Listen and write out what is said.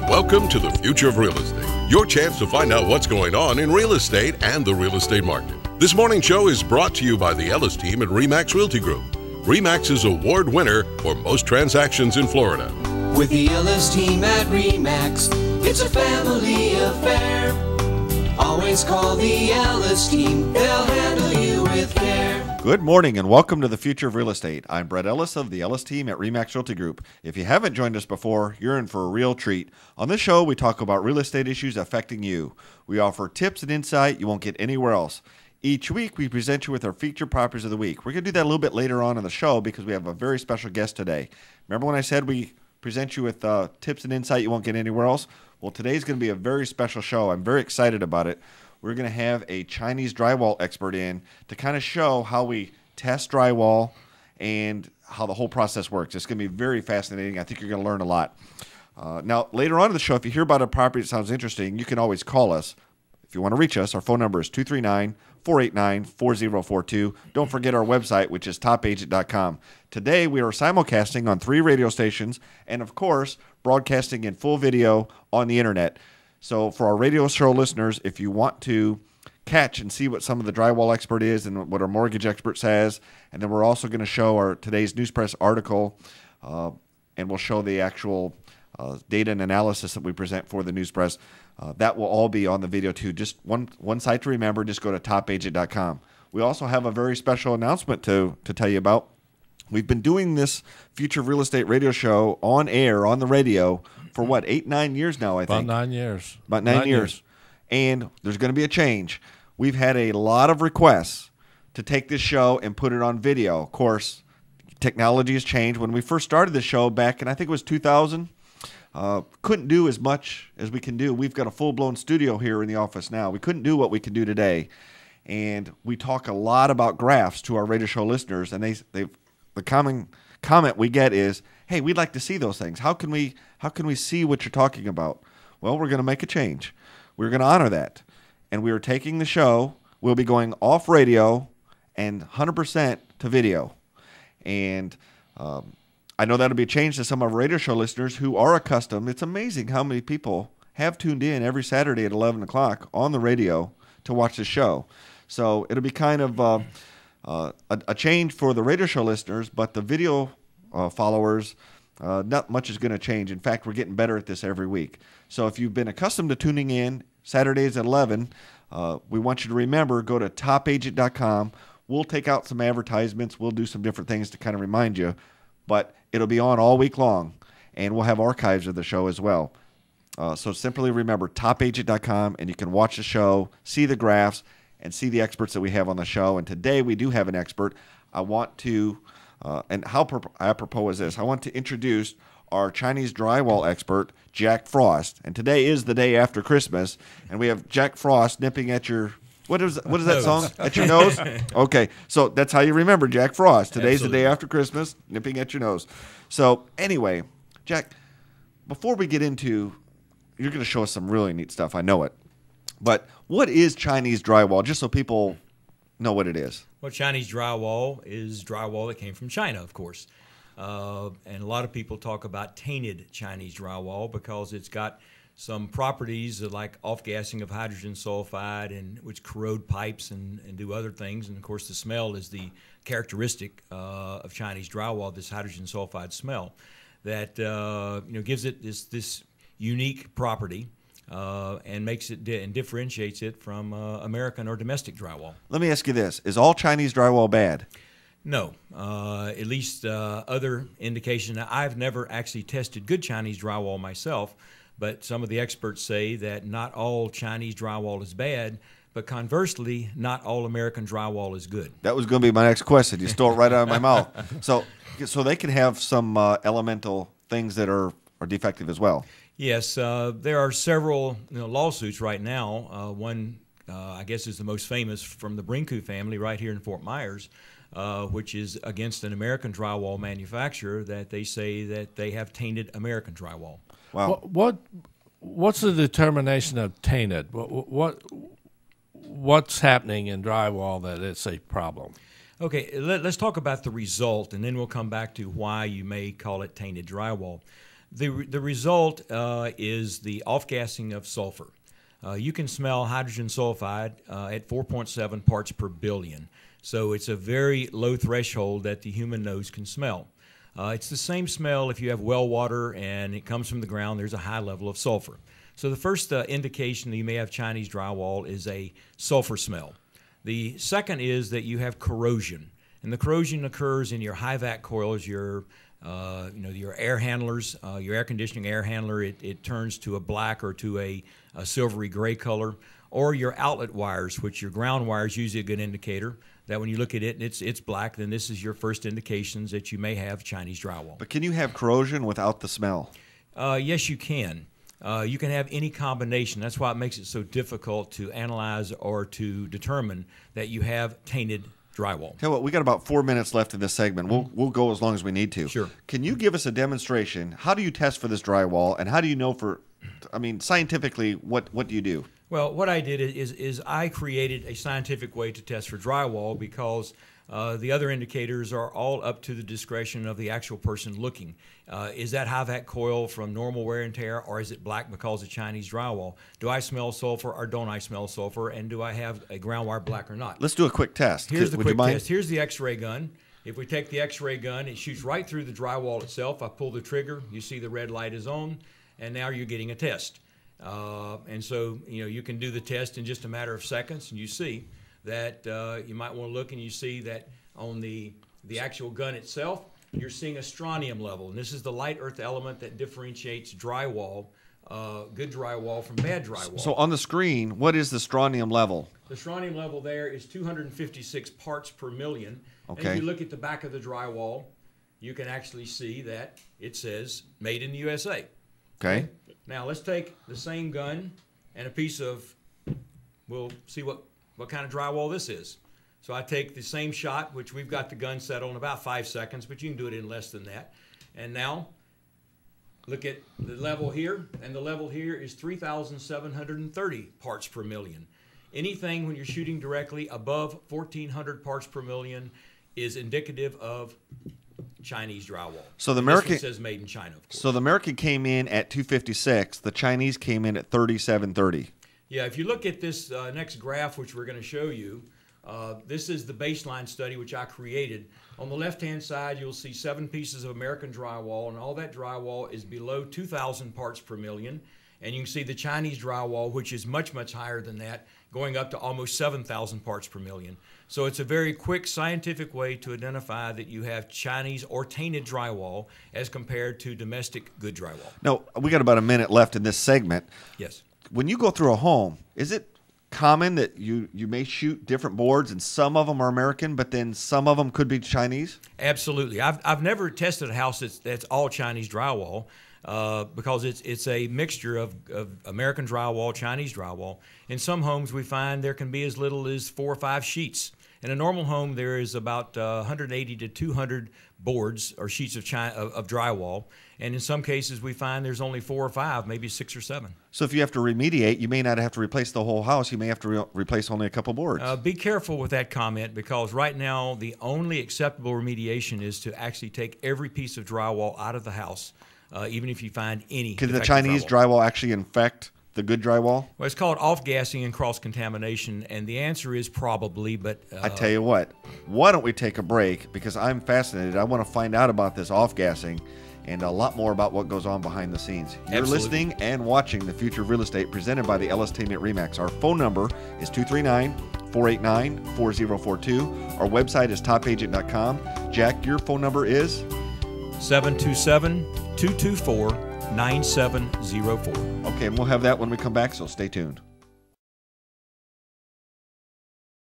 Welcome to the Future of Real Estate, your chance to find out what's going on in real estate and the real estate market. This morning show is brought to you by the Ellis team at RE/MAX Realty Group. RE/MAX is award winner for most transactions in Florida. With the Ellis team at RE/MAX, it's a family affair. Always call the Ellis team, they'll handle you with care. Good morning and welcome to the Future of Real Estate. I'm Brett Ellis of the Ellis team at RE/MAX Realty Group. If you haven't joined us before, you're in for a real treat. On this show, we talk about real estate issues affecting you. We offer tips and insight you won't get anywhere else. Each week, we present you with our featured properties of the week. We're going to do that a little bit later on in the show because we have a very special guest today. Remember when I said we present you with tips and insight you won't get anywhere else? Well, today's going to be a very special show. I'm very excited about it. We're going to have a Chinese drywall expert in to kind of show how we test drywall and how the whole process works. It's going to be very fascinating. I think you're going to learn a lot. Now, later on in the show, if you hear about a property that sounds interesting, you can always call us. If you want to reach us, our phone number is 239-489-4042. Don't forget our website, which is topagent.com. Today, we are simulcasting on 3 radio stations and, of course, broadcasting in full video on the internet. So for our radio show listeners, if you want to catch and see what some of the drywall expert is and what our mortgage expert says, and then we're also going to show our today's news press article, and we'll show the actual data and analysis that we present for the news press. That will all be on the video too. Just one site to remember, just go to topagent.com. We also have a very special announcement to tell you about. We've been doing this Future of Real Estate radio show on air, on the radio, for what, 8-9 years now, I think? About 9 years. About 9 years. And there's going to be a change. We've had a lot of requests to take this show and put it on video. Of course, technology has changed. When we first started the show back in, I think it was 2000, couldn't do as much as we can do. We've got a full-blown studio here in the office now. We couldn't do what we can do today. And we talk a lot about graphs to our radio show listeners, and the common comment we get is, hey, we'd like to see those things. How can we see what you're talking about? Well, we're going to make a change. We're going to honor that. And we are taking the show. We'll be going off radio and 100% to video. And I know that'll be a change to some of our radio show listeners who are accustomed. It's amazing how many people have tuned in every Saturday at 11 o'clock on the radio to watch the show. So it'll be kind of a change for the radio show listeners, but the video followers, not much is going to change. In fact, we're getting better at this every week. So if you've been accustomed to tuning in Saturdays at 11, we want you to remember, go to topagent.com. We'll take out some advertisements. We'll do some different things to kind of remind you, but it'll be on all week long, and we'll have archives of the show as well. So simply remember topagent.com, and you can watch the show, see the graphs, and see the experts that we have on the show. And today we do have an expert. I want to, and how apropos is this? I want to introduce our Chinese drywall expert, Jack Frost. And today is the day after Christmas, and we have Jack Frost nipping at your, what is that song? At your nose? Okay, so that's how you remember Jack Frost. Today's Absolutely. the day after Christmas, nipping at your nose. So anyway, Jack, before we get into, you're going to show us some really neat stuff, I know it. But what is Chinese drywall, just so people know what it is? Well, Chinese drywall is drywall that came from China, of course. And a lot of people talk about tainted Chinese drywall because it's got some properties like off-gassing of hydrogen sulfide, and which corrode pipes and do other things. And, of course, the smell is the characteristic of Chinese drywall, this hydrogen sulfide smell that gives it this unique property. And makes it and differentiates it from American or domestic drywall. Let me ask you this. Is all Chinese drywall bad? No. At least other indication. Now, I've never actually tested good Chinese drywall myself, but some of the experts say that not all Chinese drywall is bad, but conversely, not all American drywall is good. That was going to be my next question. You stole it right out of my mouth. So they can have some elemental things that are defective as well. Yes, there are several lawsuits right now. One, I guess, is the most famous from the Brinku family right here in Fort Myers, which is against an American drywall manufacturer that they say that they have tainted American drywall. Wow. What's the determination of tainted? What's happening in drywall that it's a problem? Okay, let's talk about the result, and then we'll come back to why you may call it tainted drywall. The result is the off-gassing of sulfur. You can smell hydrogen sulfide at 4.7 parts per billion. So it's a very low threshold that the human nose can smell. It's the same smell if you have well water and it comes from the ground. There's a high level of sulfur. So the first indication that you may have Chinese drywall is a sulfur smell. The second is that you have corrosion. And the corrosion occurs in your high vac coils, your air handlers, your air conditioning air handler. It turns to a black or to a silvery gray color, or your outlet wires, which your ground wire is usually a good indicator that when you look at it and it's black, then this is your first indications that you may have Chinese drywall. But can you have corrosion without the smell? Yes, you can. You can have any combination. That's why it makes it so difficult to analyze or to determine that you have tainted drywall. Tell you what, we got about 4 minutes left in this segment. We'll go as long as we need to. Sure. Can you give us a demonstration? How do you test for this drywall, and how do you know scientifically, what do you do? Well, what I did is I created a scientific way to test for drywall because the other indicators are all up to the discretion of the actual person looking. Is that high vac coil from normal wear and tear, or is it black because of Chinese drywall? Do I smell sulfur or don't I smell sulfur? And do I have a ground wire black or not? Let's do a quick test. Here's the quick test. Here's the X-ray gun. If we take the X-ray gun, it shoots right through the drywall itself. I pull the trigger. You see the red light is on, and now you're getting a test. And so you can do the test in just a matter of seconds, and you see that you might want to look and you see that on the actual gun itself, you're seeing a strontium level. And this is the light earth element that differentiates drywall, good drywall from bad drywall. So on the screen, what is the strontium level? The strontium level there is 256 parts per million. Okay. And if you look at the back of the drywall, you can actually see that it says made in the USA. Okay. Now let's take the same gun and a piece of, we'll see what kind of drywall this is. So I take the same shot, which we've got the gun set on about 5 seconds, but you can do it in less than that. And now look at the level here, and the level here is 3,730 parts per million. Anything when you're shooting directly above 1,400 parts per million is indicative of Chinese drywall. So the American this one says made in China, of course. So the American came in at 256. The Chinese came in at 3,730. Yeah, if you look at this next graph, which we're going to show you, this is the baseline study which I created. On the left-hand side, you'll see 7 pieces of American drywall, and all that drywall is below 2,000 parts per million. And you can see the Chinese drywall, which is much, much higher than that, going up to almost 7,000 parts per million. So it's a very quick scientific way to identify that you have Chinese or tainted drywall as compared to domestic good drywall. Now, we got about a minute left in this segment. Yes. When you go through a home, is it common that you may shoot different boards and some of them are American, but then some of them could be Chinese? Absolutely. I've never tested a house that's all Chinese drywall. Because it's a mixture of American drywall, Chinese drywall. In some homes, we find there can be as little as 4 or 5 sheets. In a normal home, there is about 180 to 200 boards or sheets of drywall. And in some cases, we find there's only 4 or 5, maybe 6 or 7. So if you have to remediate, you may not have to replace the whole house. You may have to replace only a couple boards. Be careful with that comment, because right now, the only acceptable remediation is to actually take every piece of drywall out of the house. Even if you find any. Can the Chinese drywall actually infect the good drywall? Well, it's called off-gassing and cross-contamination, and the answer is probably, but... I tell you what, why don't we take a break, because I'm fascinated. I want to find out about this off-gassing and a lot more about what goes on behind the scenes. You're Absolutely. listening and watching The Future of Real Estate, presented by the Ellis team at RE/MAX. Our phone number is 239-489-4042. Our website is topagent.com. Jack, your phone number is? 727-224-9704. Okay, and we'll have that when we come back, so stay tuned.